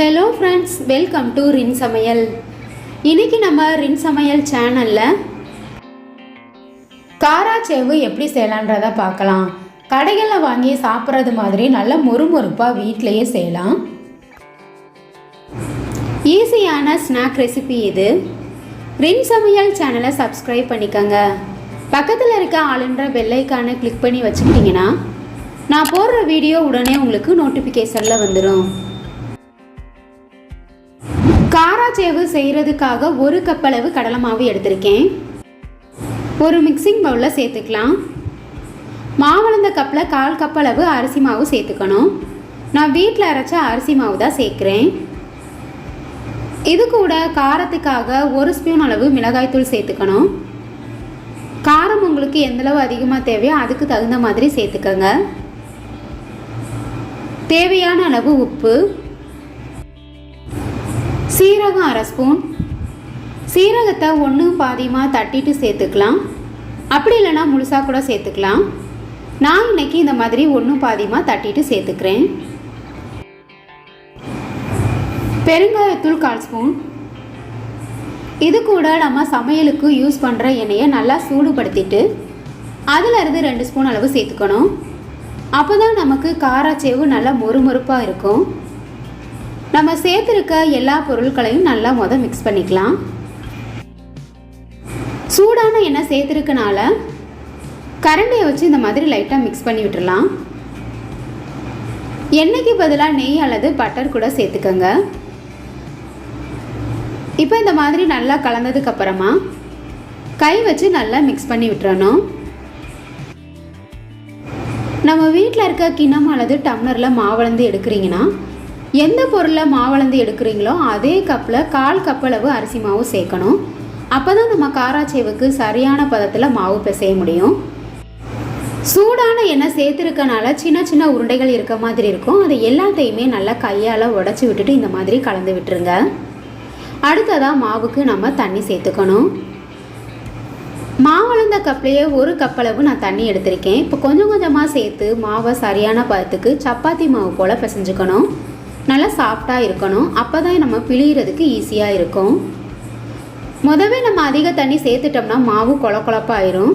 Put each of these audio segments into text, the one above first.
Hello friends, welcome to ரின் சமையல். இன்றைக்கி நம்ம ரின் சமையல் சேனலில் காராச்சேவு எப்படி செய்யலான்றதை பார்க்கலாம். கடைகளில் வாங்கி சாப்பிட்றது மாதிரி நல்ல மொறுமொறுப்பாக வீட்டிலையே செய்யலாம். ஈஸியான ஸ்நாக் ரெசிபி இது. ரின் சமையல் சேனலை சப்ஸ்கிரைப் பண்ணிக்கோங்க. பக்கத்தில் இருக்க ஆளுன்ற பெல் ஐக்கானை கிளிக் பண்ணி வச்சுக்கிட்டிங்கன்னா நான் போடுற வீடியோ உடனே உங்களுக்கு நோட்டிஃபிகேஷனில் வந்துடும். காராச்சேவு செய்கிறதுக்காக 1 கப் அளவு கடலை மாவு எடுத்திருக்கேன். ஒரு மிக்சிங் பவுலில் சேர்த்துக்கலாம். மாவளந்த கப்பில் 1/4 கப் அளவு அரிசி மாவு சேர்த்துக்கணும். நான் வீட்டில் அரைச்ச அரிசி மாவு தான் சேர்க்குறேன். இது கூட காரத்துக்காக 1 ஸ்பூன் அளவு மிளகாய்த்தூள் சேர்த்துக்கணும். காரம் உங்களுக்கு எந்தளவு அதிகமாக தேவையோ அதுக்கு தகுந்த மாதிரி சேர்த்துக்கோங்க. தேவையான அளவு உப்பு, சீரகம் 1/2 ஸ்பூன். சீரகத்தை 1 பாதியமாக தட்டிட்டு சேர்த்துக்கலாம். அப்படி இல்லைனா முழுசாக கூட சேர்த்துக்கலாம். நான் இன்னைக்கு இந்த மாதிரி 1 பாதியமாக தட்டிட்டு சேர்த்துக்கிறேன். பெருங்காயத்தூள் 1/4 ஸ்பூன். இது கூட நம்ம சமையலுக்கு யூஸ் பண்ணுற எண்ணெயை நல்லா சூடுபடுத்திட்டு அதிலிருந்து 2 ஸ்பூன் அளவு சேர்த்துக்கணும். அப்போ தான் நமக்கு காராச்சேவு நல்லா மொறுமொறுப்பாக இருக்கும். நம்ம சேர்த்துருக்க எல்லா பொருட்களையும் நல்லா மிக்ஸ் பண்ணிக்கலாம். சூடான எண்ணெய் சேர்த்துருக்கனால கரண்டியை வச்சு இந்த மாதிரி லைட்டாக மிக்ஸ் பண்ணி விட்டுடலாம். எண்ணெய்க்கு பதிலாக நெய் அல்லது பட்டர் கூட சேர்த்துக்கோங்க. இப்போ இந்த மாதிரி நல்லா கலந்ததுக்கப்புறமா கை வச்சு நல்லா மிக்ஸ் பண்ணி விட்டுறணும். நம்ம வீட்டில் இருக்க கிண்ணம் அல்லது டம்ளரில் மாவளந்து எடுக்கிறீங்கன்னா எந்த பொருளை மாவளந்து எடுக்கிறீங்களோ அதே கப்பில் 1/4 கப் அளவு அரிசி மாவு சேர்க்கணும். அப்போ தான் நம்ம காராச்சேவுக்கு சரியான பதத்தில் மாவு பிசைய முடியும். சூடான எண்ணெய் சேர்த்துருக்கனால சின்ன சின்ன உருண்டைகள் இருக்க மாதிரி இருக்கும். அதை எல்லாத்தையுமே நல்லா கையால் உடச்சி விட்டுட்டு இந்த மாதிரி கலந்து விட்டுருங்க. அடுத்ததாக மாவுக்கு நம்ம தண்ணி சேர்த்துக்கணும். மாவளந்த கப்லேயே 1 கப் அளவு நான் தண்ணி எடுத்திருக்கேன். இப்போ கொஞ்சம் கொஞ்சமாக சேர்த்து மாவை சரியான பதத்துக்கு சப்பாத்தி மாவு போல் பிசைஞ்சுக்கணும். நல்லா சாஃப்டாக இருக்கணும். அப்போ தான் நம்ம பிழிகிறதுக்கு ஈஸியாக இருக்கும். முதவே நம்ம அதிக தண்ணி சேர்த்துட்டோம்னா மாவு கொழப்பாயிரும்.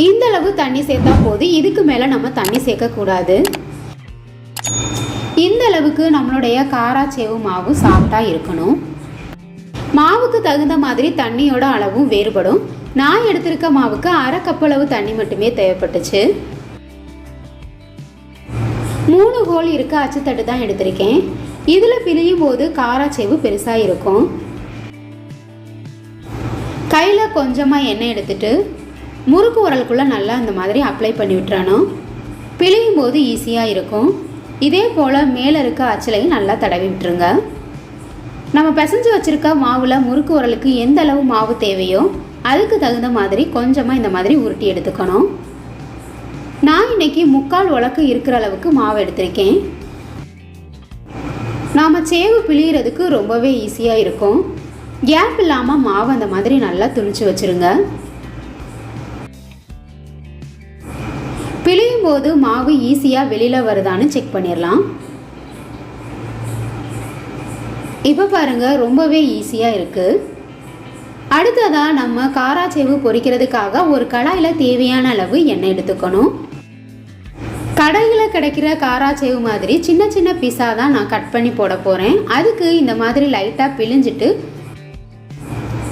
இந்த அளவு தண்ணி சேர்த்தா போது, இதுக்கு மேலே நம்ம தண்ணி சேர்க்கக்கூடாது. இந்த அளவுக்கு நம்மளுடைய காராச்சேவு மாவு சாஃப்டாக இருக்கணும். மாவுக்கு தகுந்த மாதிரி தண்ணியோட அளவும் வேறுபடும். நான் எடுத்திருக்க மாவுக்கு 1/2 கப் அளவு தண்ணி மட்டுமே தேவைப்பட்டுச்சு. 3 ஹோல் இருக்க அச்சுத்தட்டு தான் எடுத்திருக்கேன். இதில் பிழியும் போது காராச்சேவு பெருசாக இருக்கும். கையில் கொஞ்சமாக எண்ணெய் எடுத்துட்டு முறுக்கு உரலுக்குள்ளே நல்லா இந்த மாதிரி அப்ளை பண்ணி விட்டுறணும். பிழியும் போது ஈஸியாக இருக்கும். இதே போல் மேலே இருக்க அச்சிலையும் நல்லா தடவி விட்டுருங்க. நம்ம பிசைஞ்சு வச்சுருக்க மாவில் முறுக்கு உரலுக்கு எந்த அளவு மாவு தேவையோ அதுக்கு தகுந்த மாதிரி கொஞ்சமாக இந்த மாதிரி உருட்டி எடுத்துக்கணும். நான் இன்னைக்கு 3/4 உலக்கு இருக்கிற அளவுக்கு மாவு எடுத்திருக்கேன். நாம் சேவு பிழிகிறதுக்கு ரொம்பவே ஈஸியாக இருக்கும். கேப் இல்லாமல் மாவு அந்த மாதிரி நல்லா துணிச்சு வச்சுருங்க. பிழியும் போது மாவு ஈஸியாக வெளியில் வருதான்னு செக் பண்ணிடலாம். இப்போ பாருங்கள், ரொம்பவே ஈஸியாக இருக்குது. அடுத்ததாக நம்ம காராச்சேவு பொரிக்கிறதுக்காக ஒரு கடாயில் தேவையான அளவு எண்ணெய் எடுத்துக்கணும். கடையில் கிடைக்கிற காராச்சேவு மாதிரி சின்ன சின்ன பீஸாக தான் நான் கட் பண்ணி போட போகிறேன். அதுக்கு இந்த மாதிரி லைட்டாக பிழிஞ்சிட்டு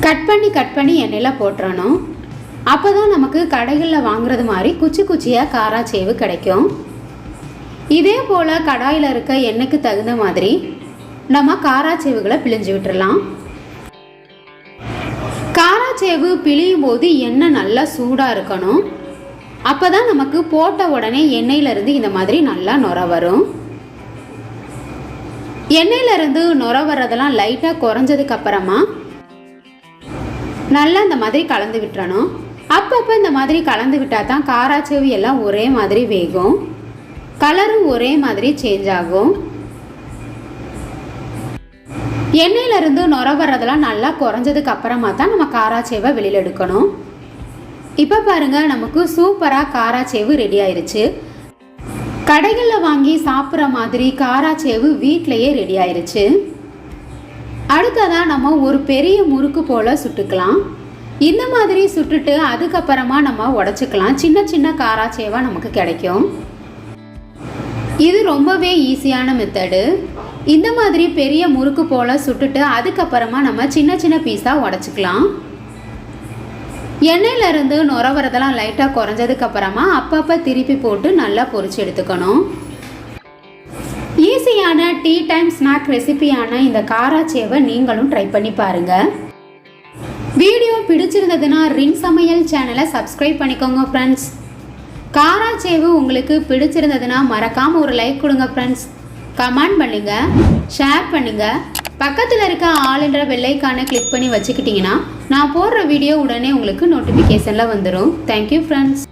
கட் பண்ணி எண்ணெயில் போட்டுறணும். அப்போ தான் நமக்கு கடைகளில் வாங்குறது மாதிரி குச்சி குச்சியாக காராச்சேவு கிடைக்கும். இதே போல் கடாயில் இருக்க எண்ணெய்க்கு தகுந்த மாதிரி நம்ம காராச்சேவுகளை பிழிஞ்சு விட்டுறலாம். காராச்சேவு பிழியும் போது எண்ணெய் நல்லா சூடாக இருக்கணும். அப்போ தான் நமக்கு போட்ட உடனே எண்ணெயிலிருந்து இந்த மாதிரி நல்லா நுர வரும். எண்ணெயிலிருந்து நுர வர்றதெல்லாம் லைட்டாக குறைஞ்சதுக்கப்புறமா நல்லா இந்த மாதிரி கலந்து விட்டுறணும். அப்பப்போ இந்த மாதிரி கலந்து விட்டால் தான் காராச்சேவு எல்லாம் ஒரே மாதிரி வேகும். கலரும் ஒரே மாதிரி சேஞ்ச் ஆகும். எண்ணெயிலிருந்து நுர வர்றதெல்லாம் நல்லா குறைஞ்சதுக்கு அப்புறமா தான் நம்ம காராச்சேவை வெளியில் எடுக்கணும். இப்போ பாருங்கள், நமக்கு சூப்பராக காராச்சேவு ரெடி ஆயிடுச்சு. கடைகளில் வாங்கி சாப்பிட்ற மாதிரி காராச்சேவு வீட்டிலையே ரெடி ஆயிருச்சு. அடுத்ததாக நம்ம ஒரு பெரிய முறுக்கு போல் சுட்டுக்கலாம். இந்த மாதிரி சுட்டுட்டு அதுக்கப்புறமா நம்ம உடச்சிக்கலாம். சின்ன சின்ன காராச்சேவாக நமக்கு கிடைக்கும். இது ரொம்பவே ஈஸியான மெத்தடு. இந்த மாதிரி பெரிய முறுக்கு போல் சுட்டுட்டு அதுக்கப்புறமா நம்ம சின்ன சின்ன பீஸாக உடச்சிக்கலாம். எண்ணெயிலேருந்து நுர வரதெல்லாம் லைட்டாக குறைஞ்சதுக்கப்புறமா அப்பப்போ திருப்பி போட்டு நல்லா பொரிச்சு எடுத்துக்கணும். ஈஸியான டீ டைம் ஸ்நாக் ரெசிபியான இந்த காராச்சேவை நீங்களும் ட்ரை பண்ணி பாருங்கள். வீடியோ பிடிச்சிருந்ததுன்னா ரிங் சமையல் சேனலை சப்ஸ்கிரைப் பண்ணிக்கோங்க ஃப்ரெண்ட்ஸ். காராச்சேவு உங்களுக்கு பிடிச்சிருந்ததுன்னா மறக்காமல் ஒரு லைக் கொடுங்க ஃப்ரெண்ட்ஸ். கமெண்ட் பண்ணுங்கள், ஷேர் பண்ணுங்கள். பக்கத்தில் இருக்க ஆல் என்ற வெள்ளைக்கான கிளிக் பண்ணி வச்சுக்கிட்டிங்கன்னா நான் போடுற வீடியோ உடனே உங்களுக்கு நோட்டிஃபிகேஷனில் வந்துடும். Thank you friends.